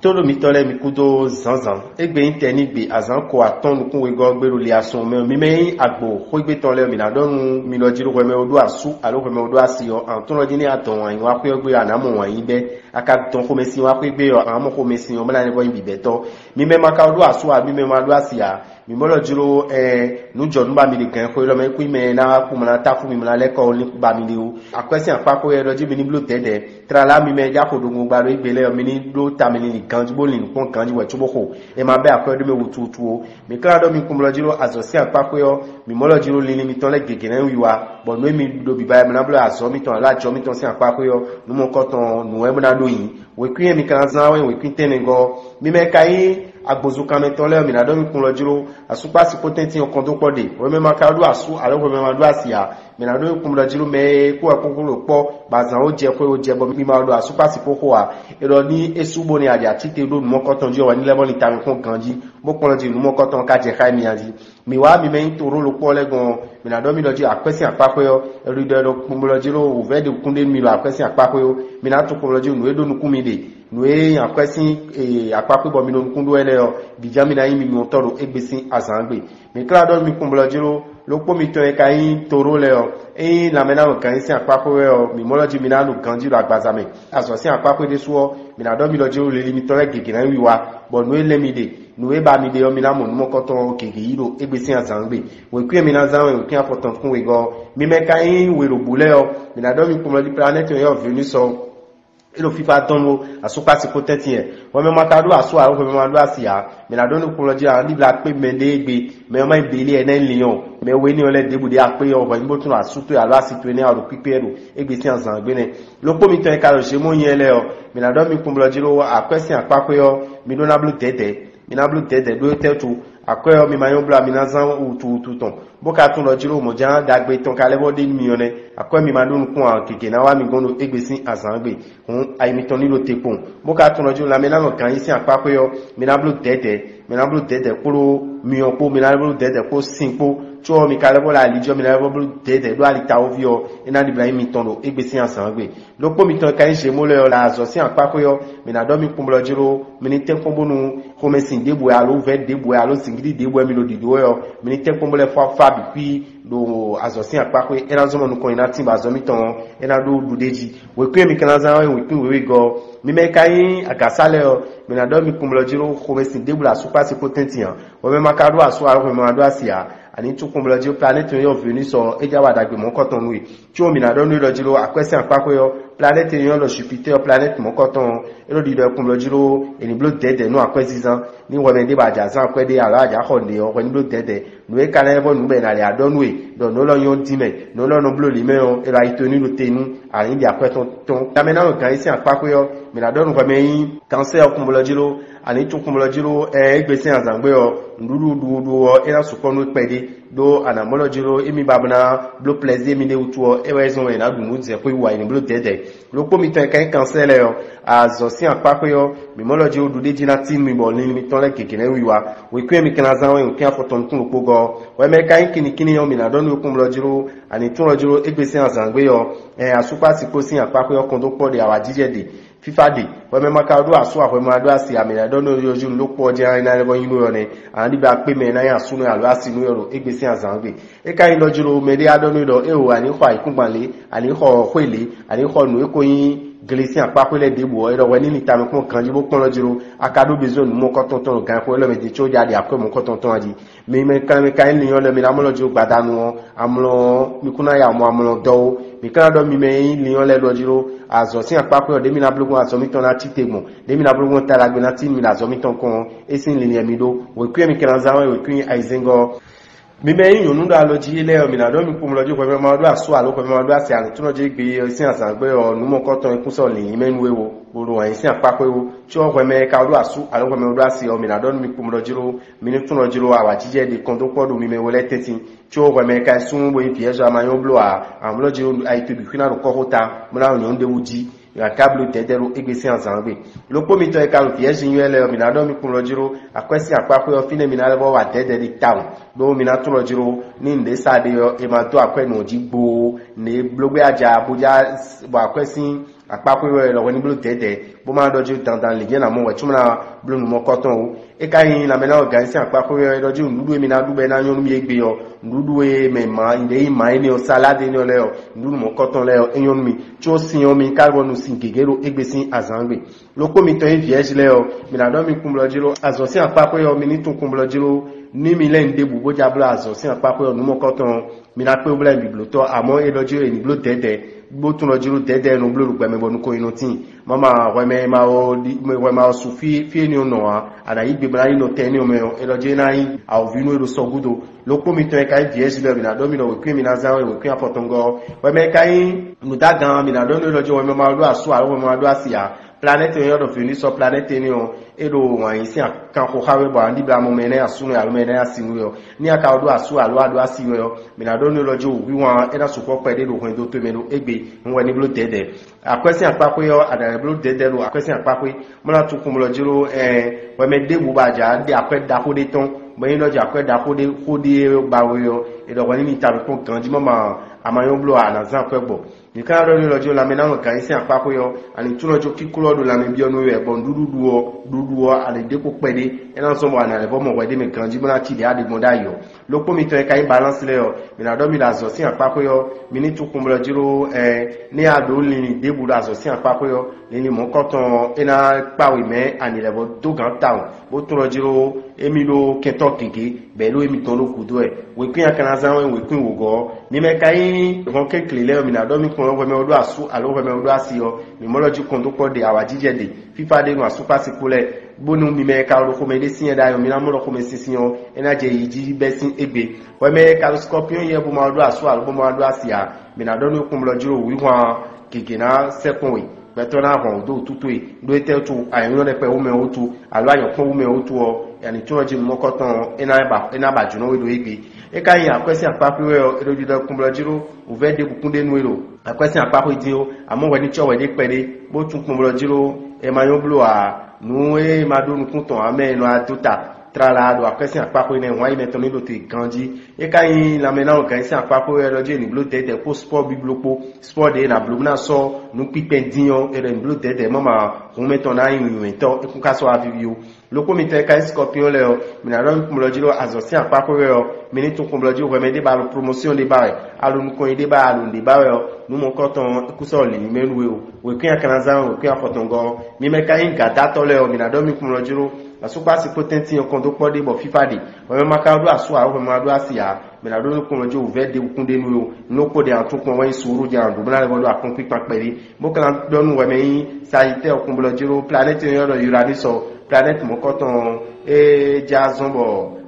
Todo mi tole mi kudo zanzan. Egbe inteni gbe azan ko aton nukun wego gbero li ason me mi me agbo ko gbe tole mi na donu mi lo jiro me odo asu alo me odo asio an ton lo jini aton wan wa pe ogbe anamu wan yin be aka ton ko me si wa pe gbe an mo ko me si o mala ni bo yin bi beto mi me maka odo asu abi me ma odo asia mi mo lo jiro nu jodun ba mi le kan ko lo me ku me na ku mo na ta fu mi mo na le ko ni ba mi le o akwesi apa ko e lo ji mi ni blo tede tra la mi me ja ko do mo gba ro igbele o mi ni blo ta mi ni kanji bo ni kon kanji we tubo ko e ma be akodo me wututu o mi kra do mi kumlo jiro azosi apako yo mi mo lo jiro lini mi ton le gege na wiwa bo no mi do bi ba mi na blo azo mi ton la jo mi ton si apako yo nu mo ko ton nu e mo na do yin we kwi mi kan zan we kwi tenengo mi me kai agbozu kan meton le mi na do mi kun lo jiro asupa si potenti on kon to pode we me maka do asu alo we me ma do asia mi na do kun lo jiro me ku akoko lo po bazan o je ko o je bo mi ma do asupa si poko wa ero ni esubo ni aja tite do mo ko ton jo wa ni level ni tami kon kanji mo kon lo jiro mo ko ton ka je kai mi anji mi wa mi me toro lo po le gan mi na do mi lo ji akwesi apako yo ero do kun lo jiro o ve de kunde mi lo akwesi apako yo mi na to kun lo jiro no edo nu kumide nous akwesi apako bo mi no kundu ele yo bijami na yimi mi toro egbesi azangbe mi kla do mi kumbulo jiro lo po mi ton e kai toro le yo la mena lo kan si apako yo mi mo lo ji mi na lu kan jiro agbazame aso si apako de suo mi na do mi lo jiro le mi tore gege na wiwa bo no ele mi de no e ba mi de o mi na mo ko ton gege yiro egbesi azangbe we kwi mi na zanwe we kwi apotan fun we go mi me kai we ro bule yo mi na do mi kumbulo di planet yo venu so ilo fifa tonwo asupa ti potenti e won me makadu asu a won me madu asia me na donu kun loji an libla pe me de gbe me ma ibele e na lion me we ni ole debude ape o bo nbo tun asu to ala si to ni aro piperu egbe ti ansan gbe ne lo po mi ton ka lo se mo yin ele o me na do mi kun loji lo akwesi apapo yo mi do na blue tete mi na blue tete do tetu akwe mi mayon bla mi na zan utu ton boka tun lo jiro mo jan dagbe ton ka lebo de mi one akwe mi ma dun kun an keke na wa mi gono egbesin azangbe kun ai mi ton ni lo tepon boka tun lo jiro la me na kan yin si apapo yo mi na blue tete kuro mi opo mi na blue tete ko sinpo cho mi ka lebo la lijo mi na blue tete do ali ta ovio ina di bla mi ton lo egbesin azangbe lo po mi ton kan yin se mo le la zo si apapo yo mi na do mi kun lo jiro mi ni ten kon bonu ko me sin debo alo ve debo alo singidi debo mi lo dido yo mi ni ten kon bo le fa bi pi do azosin apako ena zomo nu ko ina timba zomi ton ena do dudeji we kwe mi kana zan we pin we go mi me kai akasale o mi na do mi kumlo jiro ko me sin debo la super si potenti an o me makado aso aro me mado asia ani tu kumlo jiro planet yo venu so eja wa dagbe mo ko ton we ti o mi na do ni lo jiro akwesi apako yo planet yo lo Jupiter planet mo ko ton ero di do kumlo jiro eni blo dede no akwesi zan ni wo me de ba ja zan akwe de ala aja honde o ni blo dede no e kana ebo nu be na le adonwe do no lo yon time no lo no blo li me o era itoni lo tenu arin di akwe ton la mena o kan isi apako yo mi na do nu ko me yin cancer kumlo jiro ani tu kumlo jiro egbesi azangbe o nduru du o era su kono pede do anamolo jiro emi babna blo plaisir mi de utuo ewezo we na dunu ze ko iwa ni blo dede lo po mi tan kan cancer le o azosi apako yo mi molo jiro du de jina tin mi bo ni mi ton le kekene wiwa we kwe mi kana zan we kan foton tun lo pogo we me kan kini yo mi na do nu kumlo jiro ani tun lo jiro egbesi azangbe yo asupa si ko sin apako yo kon do po de awa jijede FIFA de we me makado aso ahwe ma do asi ami na do no yoju lo po je na lebo yin yo ne ani ba pe me na ya sunu alo asi nu yo egbesi azangbe e kan lo jiro me de adonu do e o ani ho ikunbanle ani ho hwele ani ho nu ekoyin glisi apako le debo ero we ni tami kun kan jibo pon lo jiro akado bezon mo ko tonton gan ko le me de cho jade akwe mo ko tonton aji me kan ni yo le mi na mo lo jiro gbadanu amlo mi kuna ya mo amlo do mi kan do mi me ni yo le lo jiro azosin apako de mi na blogun azomiton na titegbon de mi na blogun talagbe na tin mi na azomiton kon esin lini emido we kwe mi kan zawan we kwe aizengo mi me yin yonu da lo ji ile o mi na do mi pum loju ko me ma do aso alo ko me ma do ase an tun je gbe esin asangbe o nu mo ko ton ikun so lin menu wewo oro an esin apako ewo ti o ko me ka do aso alo ko me do ase o mi na do mi pum lojiro mi ni tun lojiro awa jije de kon to podo mi me wole tetin ti o ko me ka sun bo ifi ejo amayon blo am lojiro ai to bi kwina ro ko hota mo na yon de wuji ya kablo tedero egbesi azangbe lo po mi to e kalu fi esin yele mi na do mi kun lojiro akwesi apako yo fine mi na lebo wa tederi town do mi na tun lojiro ni nde sade yo e ma to akwe no jigbo ne blogbe aja abuja bo akwesi akpako yo lo ni blo dede bo ma doju dandan le na mo we tumna blo nu mo koton o e kai na me na organize akpako yo doju ndudu mi na dube na nyonu mi egbe yo ndudu e me ma inde ma ni o salade ni o le o ndudu mo koton le o enyonu mi tí ó sin omi carbonu sin gegero egbe sin azangbe loko mi to vierge le o mi na do mi kumlo jiro azo sin akpako yo mi ni tun kumlo jiro ni mi le nde bubo jablo azo sin akpako yo nu mo koton mi na pe o bla biblo to amo e doju e ni blo dede gbo tun lo jiro dede no blo rugbe me bonu ko inu tin mama weme ma o sufi fi ni ono wa ada igbe bla ni no te ni o me e doju na yin a o vinu e do so gudo loko mi to e kai vierge le mi na do mi no we kwi mi na zawe we kwi apotongo weme kai nu da gan mi na do no lojo weme ma do aso aro weme ma do asia planète yo do fini so planète ni o e do wan yin si kan ko hawe ba ndi bla mo me na asunu alo me na asinu yo ni aka do aso alo ado asinu yo mi na do no lojo wi wan e da so ko pe de do hun do to me no egbe nwe ni blo dede akwesi apapo yo ada blo dede lo akwesi apapo mo na tun kun lo jiro weme de bu ba ja de akwe da ko de ton mo yin lojo akwe da ko de ba wo yo e do woni ni tabi ko ganji mama amayon blo ana zan kwe gbo ni kan ro ni lojo la me na kan isi apapo yo ani tun lojo kikulo do la me bi onu e bon dudu ale de ko pede e na so mo ana le bo mo we de me ganji mo na ti de ade mo da yo lopo mi to e kai balance le yo mi na do mi la zo si apapo yo mi ni tun kun lo jiro ni ado ni de bu la zo si apapo yo ni mo koton e na pawe me ani le bo do gan town bo tun lo jiro emi lo keto keke be lo emi ton lo kudo e we pin akana zan we pin wogo mi me kai ron ke klele mi na do mi kun we me odo asu alo we me odo asi yo mi mo loju kun do po de awa jije de fifa de no asu pasi kule bonu mi me ka ro ko me de sin da yo mi na mo ro ko me sin yo e na je yiji be sin egbe we me ka scorpion ye bu ma odo asu alo bu ma odo asi ya mi na do no kun lo jiro wi wan keke na second we betona hon do tutui do etetu ayun le pe o me otu alo ayan fun o me otu o yani tuwaji mokoton ina ba juno we do igbe e ka yin akwesi apapo we eroju do kunblo jiro o ve de bukunde nu ero akwesi apapo idi o amo we ni chowe de pere bo tun kunblo jiro e mayon blo a nu e madonu kunton ame no atuta tralado akwesi apapo ina won ime toni do te ganji e ka yin la mena o kan si apapo we eroju ni blo tete ko sport biblopo sport de na blo na so nu pipe dion e re blo tete mama on meton na yin to e kun ka so avivio loko mi te kai scorpion le o mi na ron kumlo jiro azosi apapo we o mi ni tun kumlo jiro we me de ba lo promotion de ba alu nko ide ba alu de ba we o nu mo koton kuso le ni menu we o we kun akana zan we kun afotongo mi me kai nka dato le o mi na do mi kumlo jiro asupa si potenti on kondo pode bo fifa de we me maka do aso a we ma do asia mi na do kumlo jiro ve de kunde nu o no pode an tun kon we suru ja ndo na le bo do akon pipa pere mo kan do nu we me saite o kumlo jiro planet yo do Uranus planète mo koton e jazombo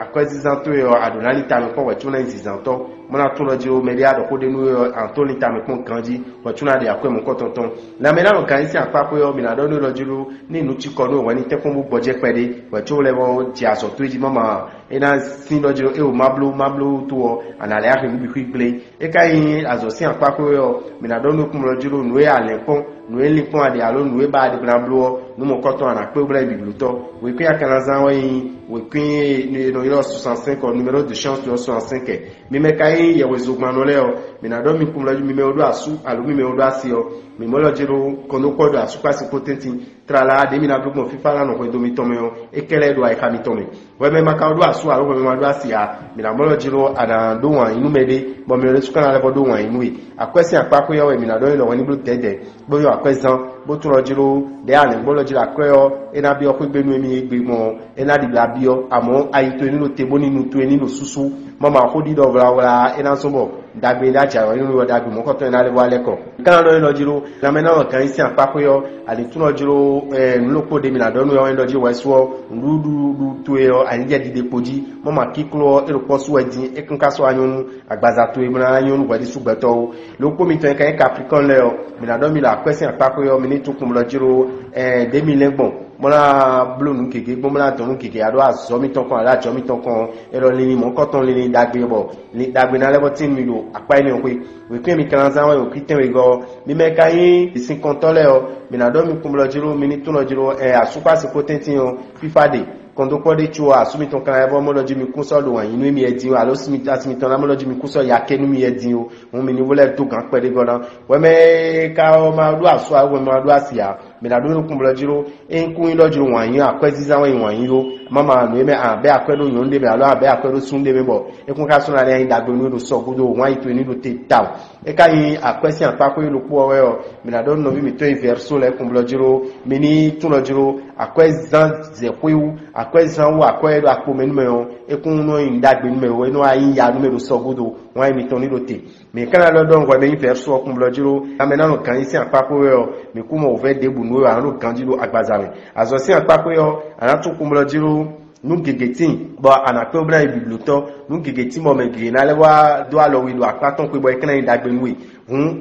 akwezizanto yo adonali tami ko wetuna nzizanto mona tulo jiro media do ko de nu antoni tami ko kanji wetuna de akwe mo koton ton la mena no kan isi apapo yo mi na do no jiro ni nu chiko no wani te fun bu boje pede wetu le bo ji aso to ji mama ina sin do jiro e o mablo to anale afi bi kwigble e kai azo sin apapo yo mi na do no kumlo jiro nu e alepon nu eli pon ade alo nu e ba de blanblo nu mo koton ana pe obla bibluto we kwi akana zan we kwi no 65 numéro de chance de 65 mi me kai ye wezugman no leo mi na do mi kumla mi me odo asu alo mi me odo asio mi mo lo jiro kono kodo asu pasi potenti trala de mi na do mo fifa la no ko do mi tome o e kele do ai ka mi tome we me maka odo asu alo mi ma do asia mi na mo lo jiro ana do wan inu mede bo mi re sukana le bo do wan inu akwesi apapo yo we mi na do lo woni blu tede bo yo akwesan bo tun lo jiro de ani bo lo jiro akweyo ena bi o pe gbenu emi egbe mo ena di bla bi o amo ayito ninu tebo ninu to ninu susu mama ko di do wala ena so bo dagbe da jawo ninu dagbe mo ko to ena le wa leko kan lo jiro la mena o kan isi apapo yo ali tun lo jiro nlopo de mi na do nu yo en lo jiro weso ndudu to yo anije dide poji mama kiklo ero posu edin e kan kaso anyun agbaza to e mona anyun gwadi sugbeto lopo mi to kan Capricorn le o mi na do mi la question apapo yo mi ni tun kun lo jiro 2000 mona blue nu keke mona ton keke ado azo mi ton kan ala jo mi ton kan ero ni mo ko ton ni dagbe bo ni dagbe na lebo tin mi lo apa ni we pe mi kan zan we kristian we go mi me kai 50 ton le o mi na do mi kun lo jiro mi ni tun lo jiro asupa se potenti o fifa de kondo ko de chua sumi ton kana ebo mo loji mi kunso do wan inu mi edin alo simi ton na mo loji mi kunso ya ke nu mi edin o mo mi ni wole to gan pe de godan we me ka o ma do aso a we ma do asia me na do kun blojiro en kun lojiro wan yin akwezi zan wan yin o mama no me a be akwedo yon de me alo a be akwedo sun de me bo e kun ka so na le dagbo ni do so gudo wan itu ni do te taw e ka yin akwesi an pa ko lo po we o me na do no bi mi to verso le kun blojiro me ni tun lojiro akwezi zan ze kwewu akwezi zan wo akwedo akpo me nume o e kun no yin dagbo nume o eno ayin ya nume do so gudo wan mi to ni do te me kana lo don ko me verso kun blojiro amena no kan isi an pa ko we o me ku mo ve de bu no an lo kan jilo agbazame azo si an pa ko yo an to kun blojiro nu gegetin bo anape obna biblioto nu gegetin mo me gire na lewa do alo wi do apaton pe boy kana indagbe nuwe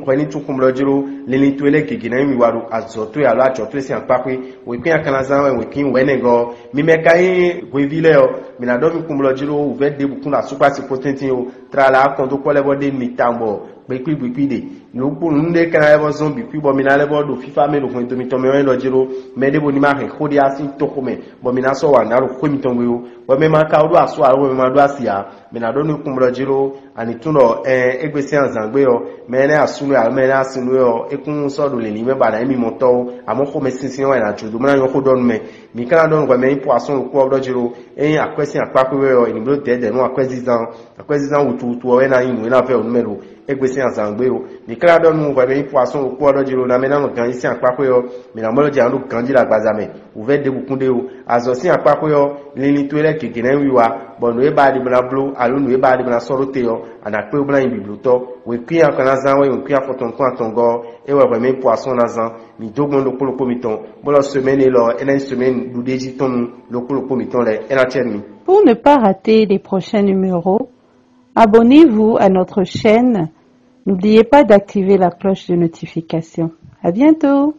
ko ni tun kumlo jiro leni to ele gege na mi waru azoto ya lo ajo to si anpape we pin akana zan we kin we nego mi me kai we vile o mi na do mi kumlo jiro u ve de bukun na super si potentin o tra la kondo ko lebo de mi tambo gbe de lo ku nde kana lebo zombi pi bo mi na lebo do fifa me lo ko to mi to me lo jiro me de bo ni ma he khodi asin to ko me bo mi na so wa na ro ko mi to we o we me ma ka do aso a we ma do asia mi na do ni kumlo jiro ani tuno egbesi anzangbe o me na asunu a me na asunu o ekun so do le ni me ba na mi moto amo ko me sinsin wa na judo me na yo ko don me mi kana don ko me poisson ko do jiro akwesi apape we o ni blo de no akwesi zan wutu o we na yin we na fe o numero egbesi anzangbe o mi kana don ko me poisson ko do jiro na me na kan isi apape o mi na mo lo je anu kan jira gbazame o ve de bukunde o azosin apape o lini to ele keke na wiwa bono e ba di bla blo alunu e ba di bla sorote yo anape o bla biblioto we kwian kana zan we kwian foton ko atongo e we me poisson na zan mi dogbon lo polo pomiton bolo semaine lo ena semaine du deji ton lo polo pomiton le ena chen. Pour ne pas rater les prochains numéros, abonnez-vous à notre chaîne. N'oubliez pas d'activer la cloche de notification. À bientôt!